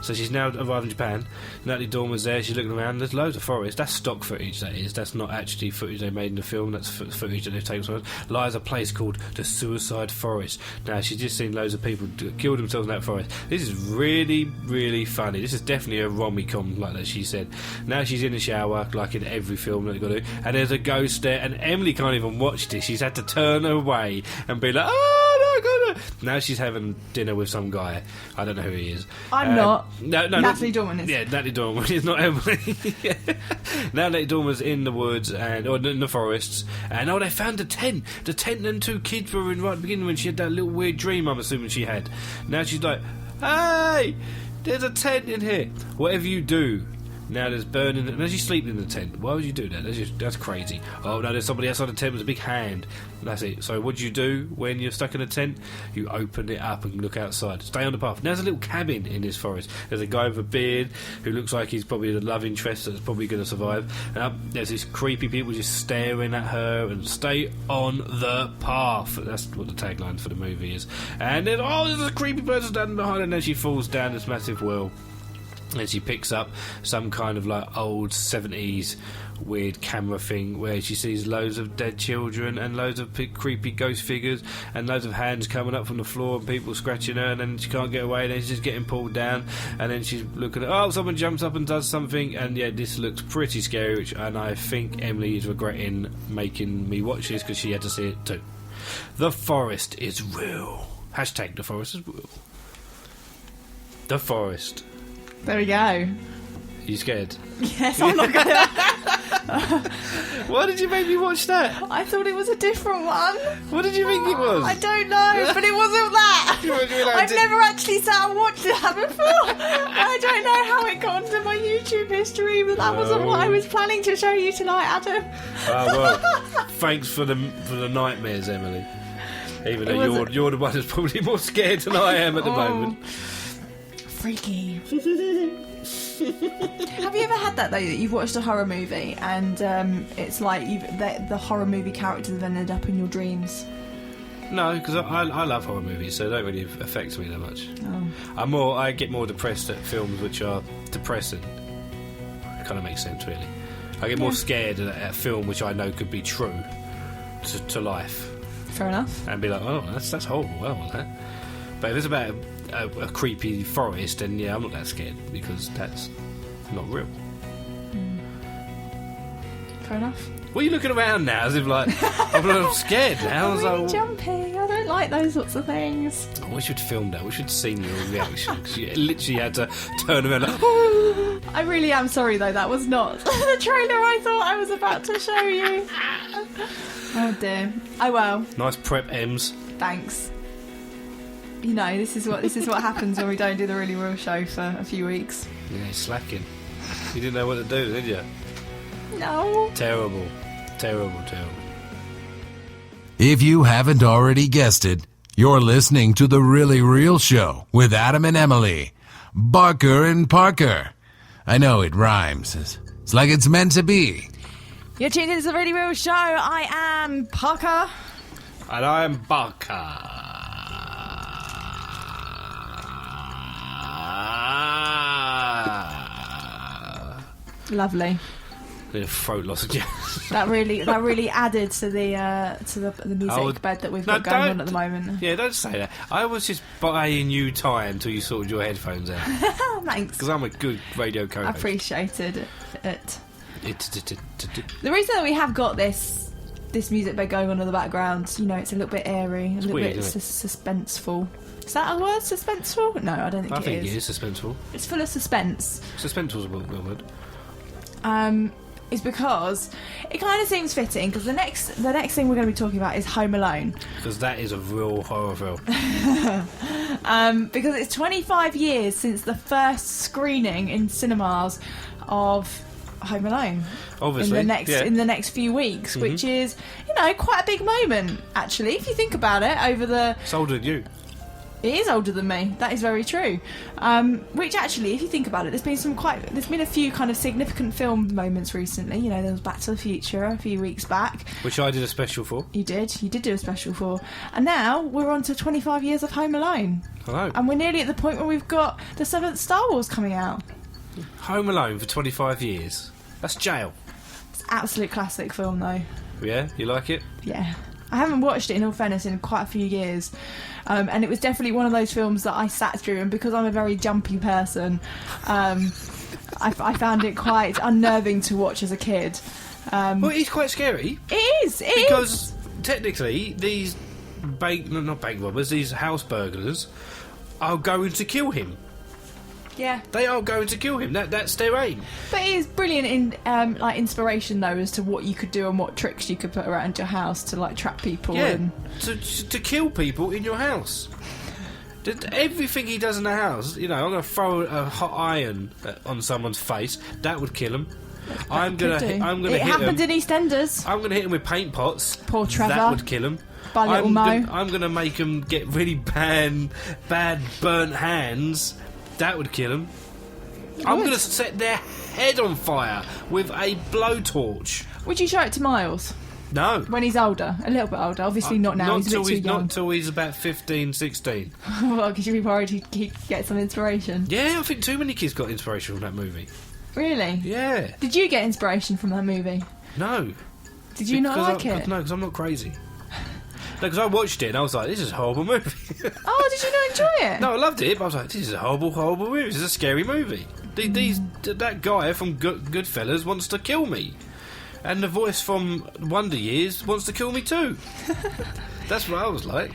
So she's now arrived in Japan. Natalie Dormer's there. She's looking around. There's loads of forest. That's stock footage, that is. That's not actually footage they made in the film. That's footage that they've taken from it. Lies a place called the Suicide Forest. Now, she's just seen loads of people kill themselves in that forest. This is really, really funny. This is definitely a rom-com, like that she said. Now she's in the shower, like in every film that they've got to do. And there's a ghost there. And Emily can't even watch this. She's had to turn away and be like, oh, no, God, no. Now she's having dinner with some guy. I don't know who he is. I'm not. No, Natalie Dormer is. Yeah, Natalie Dormer is not Emily. Now Natalie Dormer's in the woods or in the forests, and they found the tent. The tent and two kids were in right at the beginning when she had that little weird dream. I'm assuming she had. Now she's like, "Hey, there's a tent in here. Whatever you do." Now there's burning. Now she's sleeping in the tent. Why would you do that? That's crazy. Oh no, there's somebody outside the tent with a big hand. That's it. So what do you do when you're stuck in a tent? You open it up and look outside. Stay on the path. Now there's a little cabin in this forest. There's a guy with a beard who looks like he's probably the love interest that's probably going to survive. And there's these creepy people just staring at her and stay on the path. That's what the tagline for the movie is. And then there's a creepy person standing behind her, and then she falls down this massive well. And she picks up some kind of like old 70s weird camera thing where she sees loads of dead children and loads of creepy ghost figures and loads of hands coming up from the floor and people scratching her, and then she can't get away, and then she's just getting pulled down, and then she's looking at someone jumps up and does something, and yeah, this looks pretty scary, and I think Emily is regretting making me watch this because she had to see it too. The forest is real. Hashtag the forest is real. The forest. There we go. Are you scared? Yes, I'm not going to... Why did you make me watch that? I thought it was a different one. What did you think it was? I don't know, but it wasn't that. I've never actually sat and watched that before. I don't know how it got onto my YouTube history, but that wasn't what I was planning to show you tonight, Adam. Well, thanks for the nightmares, Emily. Even though you're the one that's probably more scared than I am at the moment. Freaky. Have you ever had that though, that you've watched a horror movie and it's like the horror movie characters have ended up in your dreams? No, because I love horror movies, so it don't really affect me that much. I get more depressed at films which are depressing. It kind of makes sense, really. I get more scared at a film which I know could be true to life. Fair enough. And be like, oh, that's horrible. I don't want that. But if it's about a creepy forest, then yeah, I'm not that scared because that's not real. Fair enough. What are you looking around now as if like I'm scared now? I'm really jumpy. I don't like those sorts of things. Oh, we should film that. We should see your reaction because you literally had to turn around. Like, oh. I really am sorry though. That was not the trailer I thought I was about to show you. Oh dear. Oh well. Nice prep, Ems. Thanks. You know, this is what happens when we don't do the Really Real show for a few weeks. Yeah, slacking. You didn't know what to do, did you? No. Terrible. If you haven't already guessed it, you're listening to The Really Real Show with Adam and Emily. Barker and Parker. I know it rhymes. It's like it's meant to be. You're tuned into The Really Real Show. I am Parker. And I am Barker. Lovely. The throat loss again. That really added to the music bed that we've got going on at the moment. Yeah, don't say that. I was just buying you time until you sorted your headphones out. Thanks. Because I'm a good radio co-host. I appreciated it. The reason that we have got this music bed going on in the background, you know, it's a little bit airy, a little bit suspenseful. Is that a word, suspenseful? No, I don't think it is. I think it is suspenseful. It's full of suspense. Suspenseful is a good word. Is because it kind of seems fitting because the next thing we're going to be talking about is Home Alone. Because that is a real horror film. Because it's 25 years since the first screening in cinemas of Home Alone. Obviously, in the next few weeks, which is, you know, quite a big moment actually. If you think about it, it's older than you. It is older than me. That is very true. Which actually, if you think about it, there's been a few kind of significant film moments recently. You know, there was Back to the Future a few weeks back, which I did a special for. You did do a special for, and now we're on to 25 years of Home Alone. Hello. And we're nearly at the point where we've got the 7th Star Wars coming out. Home Alone for 25 years. That's jail. It's an absolute classic film, though. Yeah, you like it? Yeah. I haven't watched it, in all fairness, in quite a few years. And it was definitely one of those films that I sat through, and because I'm a very jumpy person, I found it quite unnerving to watch as a kid. Well, it's quite scary. It is. Because technically, these not bank robbers, these house burglars are going to kill him. Yeah, they are going to kill him. That's their aim. But it is brilliant in inspiration though as to what you could do and what tricks you could put around your house to like trap people. Yeah, and to kill people in your house. Everything he does in the house, you know, I'm going to throw a hot iron on someone's face. That would kill him. I'm going to hit him. It happened in EastEnders. I'm going to hit him with paint pots. Poor Trevor. That would kill him. By little Mo. I'm going to make him get really bad burnt hands. That would kill them. I'm going to set their head on fire with a blowtorch. Would you show it to Miles? No. When he's older? A little bit older. Obviously not now. He's a bit too young. Not until he's about 15, 16. Well, because you'd be worried he'd get some inspiration. Yeah, I think too many kids got inspiration from that movie. Really? Yeah. Did you get inspiration from that movie? No. Did you not like it? No, because I'm not crazy. No, because I watched it and I was like, this is a horrible movie. Oh, did you not enjoy it? No, I loved it, but I was like, this is a horrible, horrible movie. This is a scary movie. That guy from Goodfellas wants to kill me. And the voice from Wonder Years wants to kill me too. That's what I was like.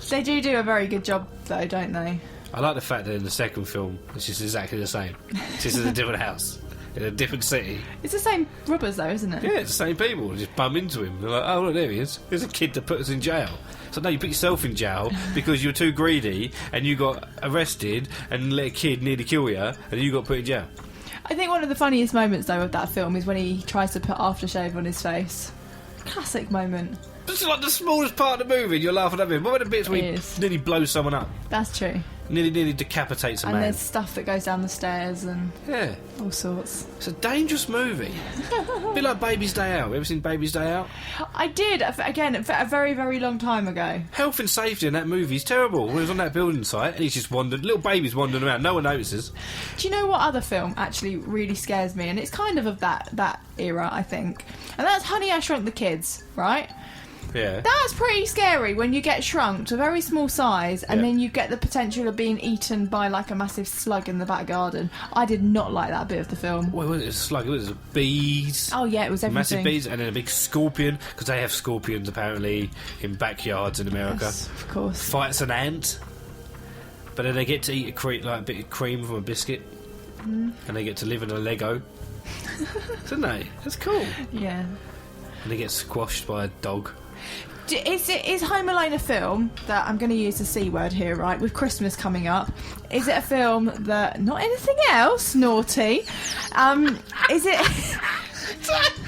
They do a very good job, though, don't they? I like the fact that in the second film, it's just exactly the same. It's just in a different house, in a different city. It's the same robbers, though, isn't it? Yeah, it's the same people. Just bum into him. They're like, oh, look, there he is. There's a kid that put us in jail. So, no, you put yourself in jail because you're too greedy and you got arrested and let a kid nearly kill you and you got put in jail. I think one of the funniest moments, though, of that film is when he tries to put aftershave on his face. Classic moment. This is like the smallest part of the movie and you're laughing at him. What about the bits where he nearly blows someone up? That's true. Nearly decapitates a man. And there's stuff that goes down the stairs and all sorts. It's a dangerous movie. A bit like Baby's Day Out. Ever seen Baby's Day Out? I did, again, a very, very long time ago. Health and safety in that movie is terrible. When he was on that building site and he's just wandered, little baby's wandering around, no one notices. Do you know what other film actually really scares me? And it's kind of that era, I think. And that's Honey, I Shrunk the Kids, right? Yeah. That's pretty scary when you get shrunk to a very small size and then you get the potential of being eaten by like a massive slug in the back garden. I did not like that bit of the film. Well, it was a slug, it was bees. Oh yeah, it was everything. Massive bees and then a big scorpion, because they have scorpions apparently in backyards in America. Yes, of course. Fights an ant. But then they get to eat a bit of cream from a biscuit. And they get to live in a Lego. Don't they? That's cool. Yeah. And they get squashed by a dog. Is Home Alone a film that, I'm going to use the C word here, right, with Christmas coming up, is it a film that, not anything else, naughty, is it...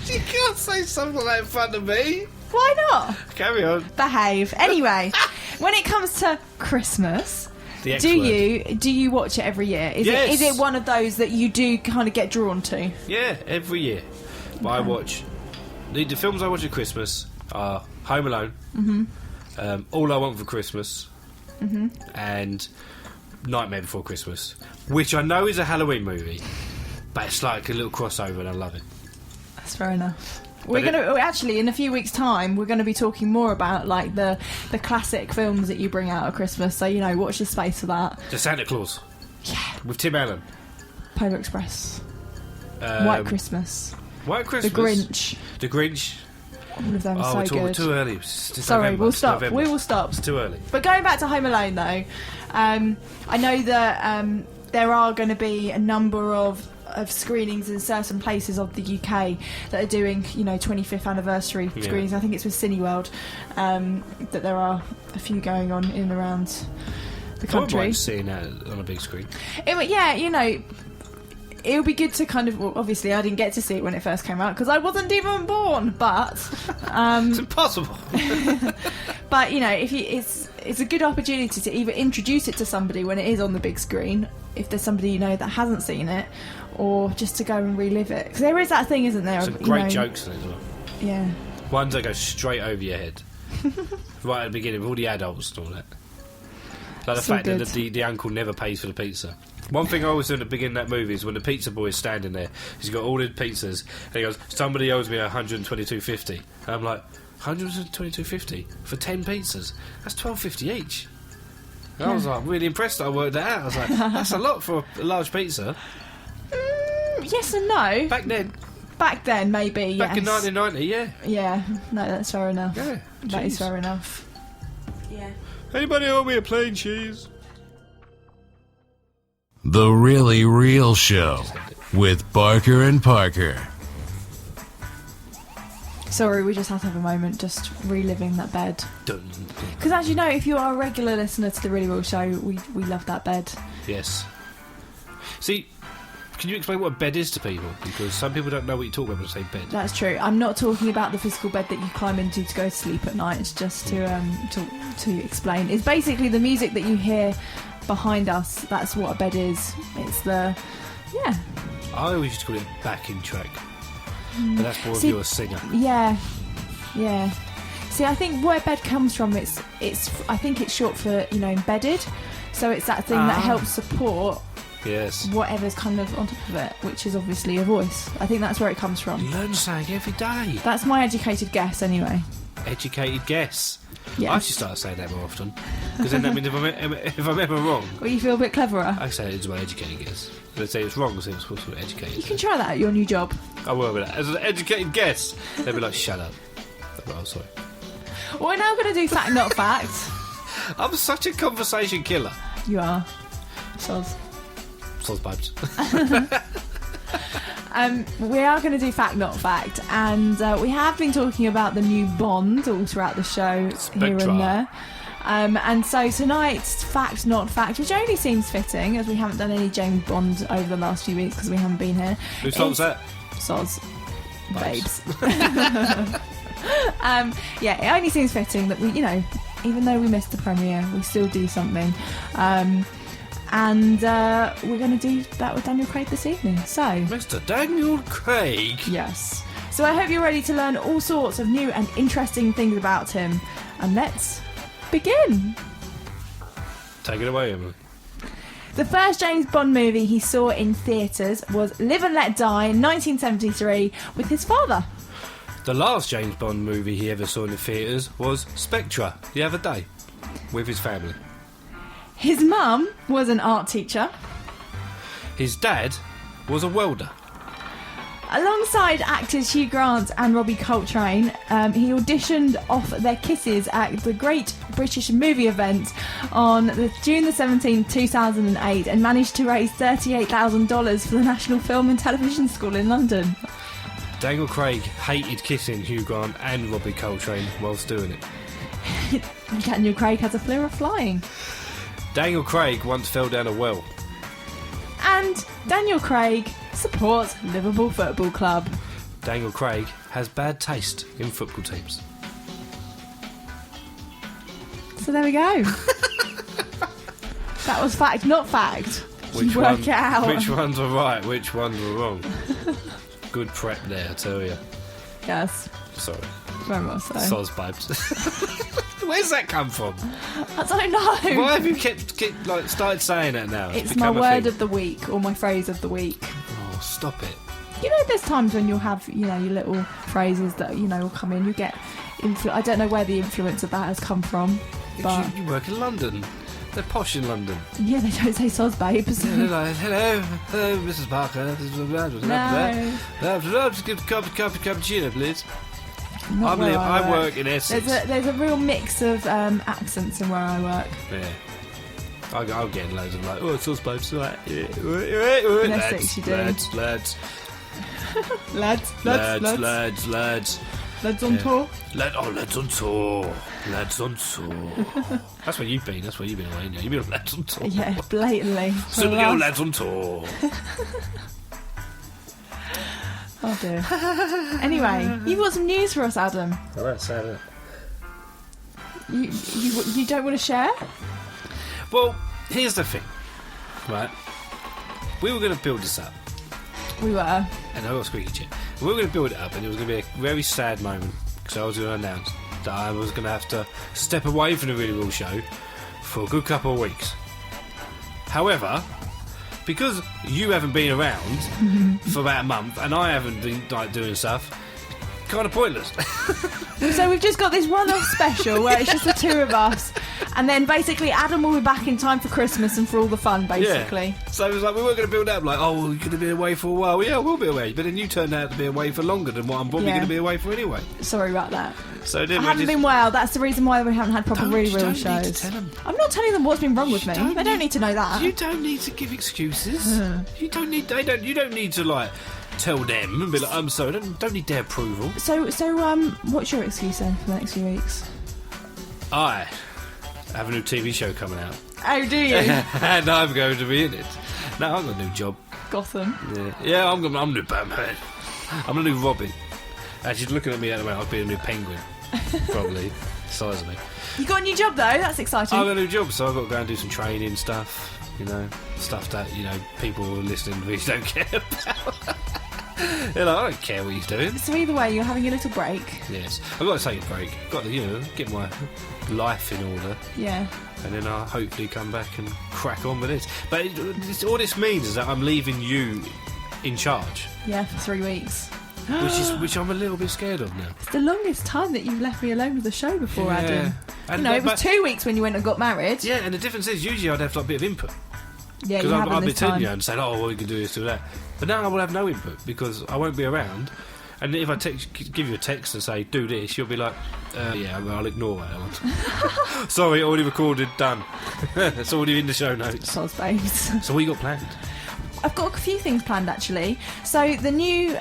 You can't say something like that in front of me. Why not? Carry on. Behave. Anyway, when it comes to Christmas... Do you watch it every year? Is it one of those that you do kind of get drawn to? Yeah, every year. But I watch... The films I watch at Christmas are Home Alone, All I Want for Christmas, and Nightmare Before Christmas, which I know is a Halloween movie, but it's like a little crossover and I love it. That's fair enough. We're going to actually, in a few weeks' time, we're going to be talking more about like the classic films that you bring out at Christmas. So watch the space for that. The Santa Claus, yeah, with Tim Allen, Polar Express, White Christmas, The Grinch. All of them are so good. Too early. Sorry, November. we'll stop. November. We will stop. It's too early. But going back to Home Alone, though, I know that there are going to be a number of screenings in certain places of the UK that are doing, 25th anniversary screenings. I think it's with Cineworld that there are a few going on in and around the country. I wouldn't mind seeing that on a big screen. It would be good to kind of... Well, obviously, I didn't get to see it when it first came out because I wasn't even born, but... it's impossible. But, it's a good opportunity to either introduce it to somebody when it is on the big screen, if there's somebody that hasn't seen it, or just to go and relive it. Because there is that thing, isn't there? Some great jokes in it as well. Yeah. Ones that go straight over your head. Right at the beginning, with all the adults and all that. Like the fact that the uncle never pays for the pizza. One thing I always do at the beginning of that movie is when the pizza boy is standing there, he's got all the pizzas, and he goes, somebody owes me $122.50. And I'm like, $122.50 for 10 pizzas? That's $12.50 each. And I was like, really impressed that I worked that out. I was like, that's a lot for a large pizza. Yes and no. Back then. Back then, maybe, Back in 1990, yeah. Yeah, no, that's fair enough. Yeah, that is fair enough. Yeah. Anybody owe me a plain cheese? The Really Real Show with Barker and Parker. Sorry, we just had to have a moment just reliving that bed. Because as you know, if you are a regular listener to The Really Real Show, we love that bed. Yes. See, can you explain what a bed is to people? Because some people don't know what you talk about when you say bed. That's true. I'm not talking about the physical bed that you climb into to go to sleep at night. It's just to explain. It's basically the music that you hear behind us. That's what a bed is. It's the... Yeah. I always used to call it a backing track. But that's more of you're a singer. Yeah. Yeah. See, I think where bed comes from, it's I think it's short for, embedded. So it's that thing that helps support whatever's kind of on top of it, which is obviously a voice. I think that's where it comes from. You learn something every day. That's my educated guess, anyway. Educated guess? Yes. I should start saying that more often. Because then that means if I'm ever wrong... Well, you feel a bit cleverer? I say it's my educated guess. If they say it's wrong, so it's supposed to be educated. You can try that at your new job. I will with that. As an educated guess, they'll be like, shut up. Oh, sorry. We're now going to do fact, not fact. I'm such a conversation killer. You are. Soz. Soz babes. We are going to do fact, not fact, and we have been talking about the new Bond all throughout the show, Spectre. here and there. And so tonight's fact, not fact, which only seems fitting as we haven't done any James Bond over the last few weeks because we haven't been here. Whose fault was that? Soz. Babes. Yeah, it only seems fitting that we, even though we missed the premiere, we still do something. And we're going to do that with Daniel Craig this evening. So, Mr. Daniel Craig. yes. So I hope you're ready to learn all sorts of new and interesting things about him. And let's begin. Take it away, Emily. The first James Bond movie he saw in theatres was Live and Let Die in 1973 with his father. The last James Bond movie he ever saw in the theatres was Spectre, the other day, with his family. His mum was an art teacher. His dad was a welder. Alongside actors Hugh Grant and Robbie Coltrane, he auditioned off their kisses at the Great British Movie Event on June the 17th, 2008 and managed to raise $38,000 for the National Film and Television School in London. Daniel Craig hated kissing Hugh Grant and Robbie Coltrane whilst doing it. Daniel Craig has a flair of flying. Daniel Craig once fell down a well. And Daniel Craig supports Liverpool Football Club. Daniel Craig has bad taste in football teams. So there we go. That was fact, not fact. Work it out. Which ones were right, which ones were wrong. Good prep there, I tell you. Yes, Sorry. very much so. Soz babes. Where's that come from? I don't know. Why have you started saying that now? It's my word of the week or my phrase of the week. Oh, stop it. There's times when you'll have, your little phrases that, will come in. You get I don't know where the influence of that has come from. But You work in London. They're posh in London. yeah, they don't say soz babes. Yeah, they're like, hello, Mrs. Parker. No. Just give a cappuccino, please. Not where I work in Essex. There's a real mix of accents in where I work. Yeah. I'll get loads of like, oh, it's sauce babes. Like, yeah. In Essex, you do. Lads on tour. Lads on tour. Lads on tour. That's where you've been. Away, haven't you? You've been on Lads on tour. Yeah, blatantly. SuperGirl Lads on tour. Oh dear. Anyway, you've got some news for us, Adam. Oh, that's sad, isn't it? You don't want to share? Well, here's the thing, right? We were going to build this up. We were. And I got a squeaky chair. We were going to build it up, and it was going to be a very sad moment because I was going to announce that I was going to have to step away from the Really Real Show for a good couple of weeks. However, because you haven't been around for about a month, and I haven't been doing stuff, kind of pointless. So we've just got this one-off special where it's just the two of us, and then basically Adam will be back in time for Christmas and for all the fun, basically. Yeah. So it was like we weren't going to build up like, oh, we're going to be away for a while. Yeah, we'll be away. But then you turned out to be away for longer than what I'm probably going to be away for anyway. Sorry about that. So I haven't been well. That's the reason why we haven't had proper Really Real shows. Need to tell them. I'm not telling them what's been wrong with me. They don't need to know that. You don't need to give excuses. You don't need to like tell them and be like, I'm sorry. Don't need their approval. So what's your excuse then for the next few weeks? I have a new TV show coming out. Oh, do you? And I'm going to be in it. No, I've got a new job. Gotham. Yeah, I'm a new Batman. I'm a new Robin. Actually, looking at me at the moment, I'd be a new Penguin. Probably. Size of me. You got a new job though? That's exciting. I've got a new job, so I've got to go and do some training stuff. Stuff that, people who are listening to these don't care about. I don't care what he's doing. So either way, you're having a little break. Yes. I've got to take a break. Got to, get my life in order. Yeah. And then I'll hopefully come back and crack on with this. But all this means is that I'm leaving you in charge. Yeah, for 3 weeks. which I'm a little bit scared of now. It's the longest time that you've left me alone with the show before, Yeah. Adam. And it was 2 weeks when you went and got married. Yeah, and the difference is usually I'd have like a bit of input. Yeah, you Because haven't I'll be this telling time. you and saying, oh, well, you can do this, do that. But now I will have no input because I won't be around. And if I give you a text and say, do this, you'll be like, yeah, I'll ignore that one. Sorry, already recorded, done. It's already in the show notes. Soz babes. So what you got planned? I've got a few things planned, actually. So the new,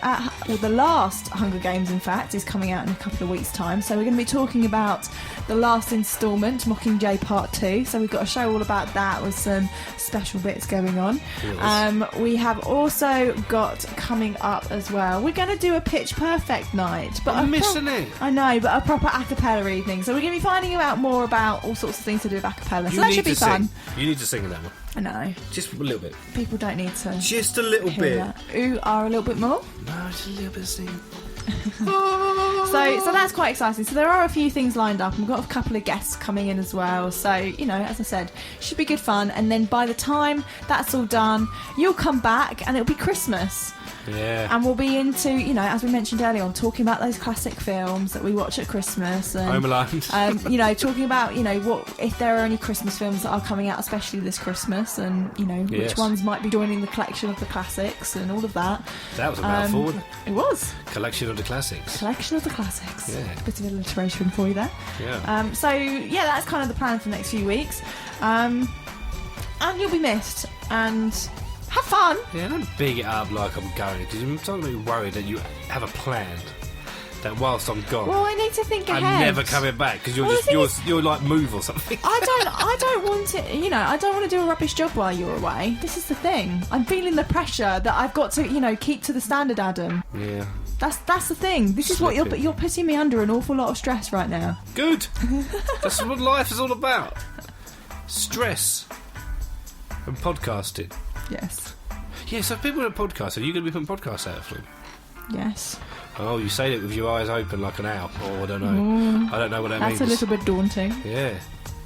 the last Hunger Games, in fact, is coming out in a couple of weeks' time. So we're going to be talking about the last instalment, Mockingjay Part 2. So we've got a show all about that with some special bits going on. Yes. We have also got coming up as well, we're going to do a Pitch Perfect night. But I'm missing it. I know, but a proper a cappella evening. So we're going to be finding out more about all sorts of things to do with a cappella. So that should be fun. You need to sing in that one. I know. Just a little bit. People don't need to. Just a little bit. That. Ooh, are a little bit more? No, just a little bit of singing. So that's quite exciting. So there are a few things lined up, and we've got a couple of guests coming in as well. So, you know, as I said, should be good fun. And then by the time that's all done, you'll come back and it'll be Christmas. Yeah. And we'll be into, you know, as we mentioned earlier on, talking about those classic films that we watch at Christmas. And, Home Alone. You know, talking about, you know, what if there are any Christmas films that are coming out, especially this Christmas, and, you know, which ones might be joining the collection of the classics and all of that. That was a mouthful, wasn't it? It was. Collection of the classics. Collection of the classics. Yeah. Bit of alliteration for you there. Yeah. So, yeah, that's kind of the plan for the next few weeks. And you'll be missed. And have fun. Yeah, don't big it up like I'm going, because I'm totally worried that you have a plan that whilst I'm gone, well, I need to think ahead. I'm never coming back because you're like move or something. I don't want it. You know, I don't want to do a rubbish job while you're away. This is the thing. I'm feeling the pressure that I've got to, you know, keep to the standard, Adam. Yeah. That's the thing. This is what you're putting me under an awful lot of stress right now. Good. That's what life is all about. Stress and podcasting. Yes. Yeah, so if people are podcasts, are you going to be putting podcasts out for them? Yes. Oh, you say it with your eyes open like an owl. Oh, I don't know. I don't know what that means. That's a little bit daunting. Yeah.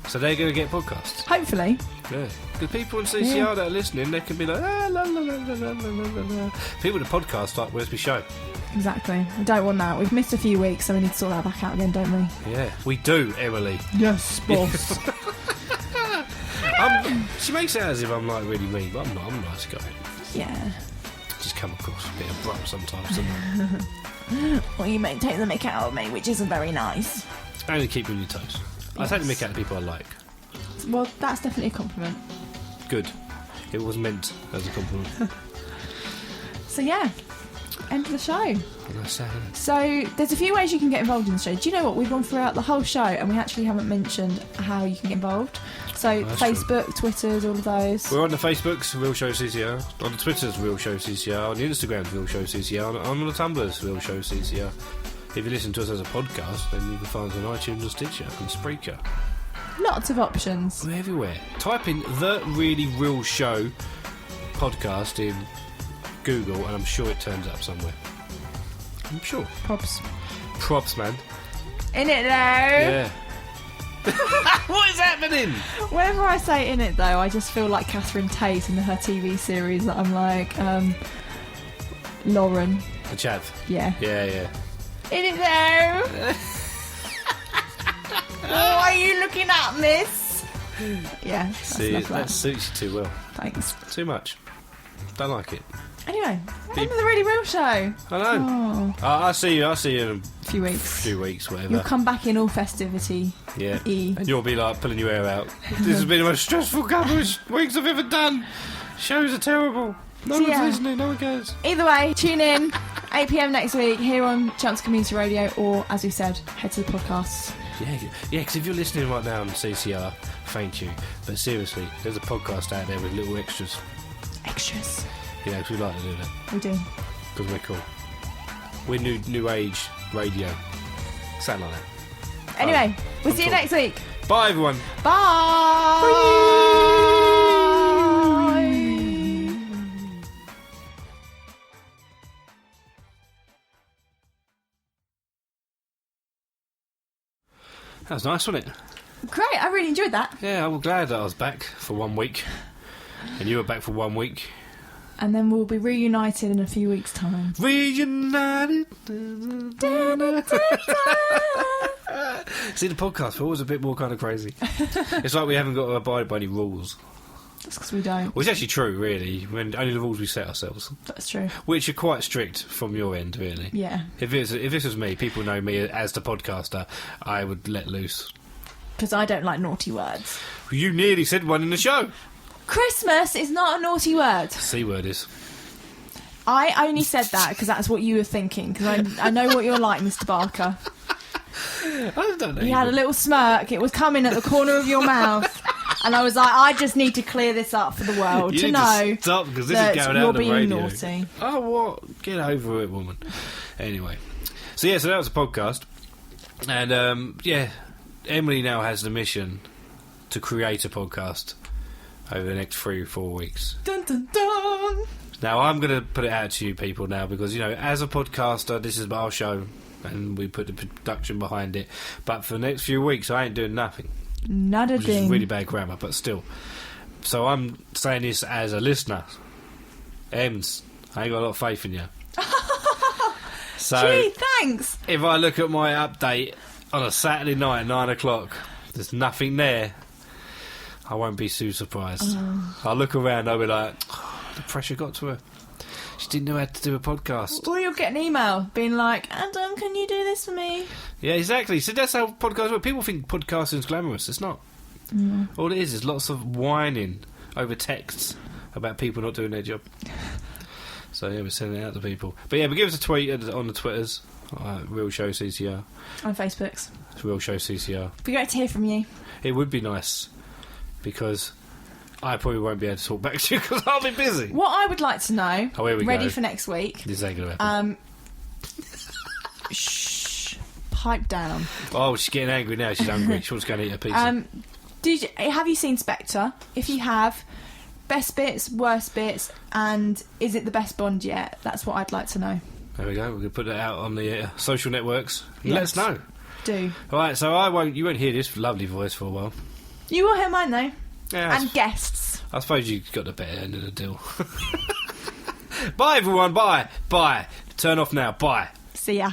So they're going to get podcasts? Hopefully. Yeah. Because people on CCR that are listening, they can be like, la la la la la la la. People with a podcast like Where's My Show? Exactly. I don't want that. We've missed a few weeks, so we need to sort that back out again, don't we? Yeah. We do, Emily. Yes, boss. She makes it as if I'm like really mean, but I'm not. I'm a nice guy. Yeah. Just come across a bit abrupt sometimes, don't Well, you may take the mick out of me, which isn't very nice. I? Only keep you on your toes. I take the mick out of people I like. Well, that's definitely a compliment. Good. It was meant as a compliment. So yeah, end of the show. That's sad, isn't it? So there's a few ways you can get involved in the show. Do you know what? We've gone throughout the whole show and we actually haven't mentioned how you can get involved. So Facebook, Twitters, all of those. We're on the Facebooks, Real Show CCR. On the Twitters, Real Show CCR. On the Instagrams, Real Show CCR. On the Tumblrs, Real Show CCR. If you listen to us as a podcast, then you can find us on iTunes and Stitcher and Spreaker. Lots of options. We're everywhere. Type in The Really Real Show podcast in Google and I'm sure it turns up somewhere. I'm sure. Props, man. In it though. Yeah. What is happening? Whenever I say in it though, I just feel like Catherine Tate in her TV series that I'm like, Lauren. The Chav. Yeah. Yeah. In it though. What are you looking at, miss? Yeah. See, that suits you too well. Thanks. Too much. Don't like it. Anyway, end of the Really Real Show. I know. Oh. I'll see you in a few weeks. Whatever. You'll come back in all festivity. Yeah. And you'll be like pulling your hair out. This has been the most stressful couple of weeks I've ever done. Shows are terrible. No one's listening, no one cares. Either way, tune in 8 PM next week here on Chelmsford Community Radio, or as we said, head to the podcasts. Yeah, because if you're listening right now on CCR, thank you. But seriously, there's a podcast out there with little extras. Extras. Yeah, because we like to do that. We do. Because we're cool. We're new age radio. Something like that. Anyway, we'll see you next week. Bye, everyone. Bye. That was nice, wasn't it? Great, I really enjoyed that. Yeah, I'm glad that I was back for 1 week. And you were back for 1 week. And then we'll be reunited in a few weeks' time. Reunited. See, the podcast was always a bit more kind of crazy. It's like we haven't got to abide by any rules. That's because we don't. Well, it's actually true, really. When only the rules we set ourselves, That's true. which are quite strict from your end, really. Yeah. If this was me, people know me as the podcaster. I would let loose. Because I don't like naughty words. You nearly said one in the show. Christmas is not a naughty word. C word is. I only said that because that's what you were thinking. Because I know what you're like, Mr. Barker. I don't know. You had a little smirk. It was coming at the corner of your mouth. And I was like, I just need to clear this up for the world You to need know stop, because this that is going you're out on the being radio. naughty. Oh, what? Get over it, woman. Anyway. So that was a podcast. And, Emily now has the mission to create a podcast over the next 3 or 4 weeks. Dun, dun, dun. Now, I'm going to put it out to you people now because, as a podcaster, this is our show and we put the production behind it. But for the next few weeks, I ain't doing nothing. Not a Which ding. is really bad grammar, but still. So I'm saying this as a listener. Ems, I ain't got a lot of faith in you. So Gee, thanks. if I look at my update on a Saturday night at 9 o'clock, there's nothing there, I won't be too surprised. I'll look around, I'll be like, the pressure got to her. She didn't know how to do a podcast. Or you'll get an email being like, Adam, can you do this for me? Yeah, exactly. So that's how podcasts work. People think podcasting is glamorous. It's not. All it is lots of whining over texts about people not doing their job. So yeah, we're sending it out to people. But yeah, but give us a tweet on the Twitters. Real Show CCR. On Facebooks. It's Real Show CCR. It'd be great to hear from you. It would be nice because I probably won't be able to talk back to you because I'll be busy. What I would like to know, Oh, here we ready go. for next week. This ain't gonna happen. Shh. Pipe down. Oh, she's getting angry now. She's hungry. She wants to go and eat a pizza. Have you seen Spectre? If you have, best bits, worst bits, and is it the best Bond yet? That's what I'd like to know. There we go. We're going to put that out on the social networks. Yes. Let us know. Do. All right, so you won't hear this lovely voice for a while. You will hear mine though. Yeah, And guests. I suppose you got the better end of the deal. Bye, everyone. Bye. Bye. Turn off now. Bye. See ya.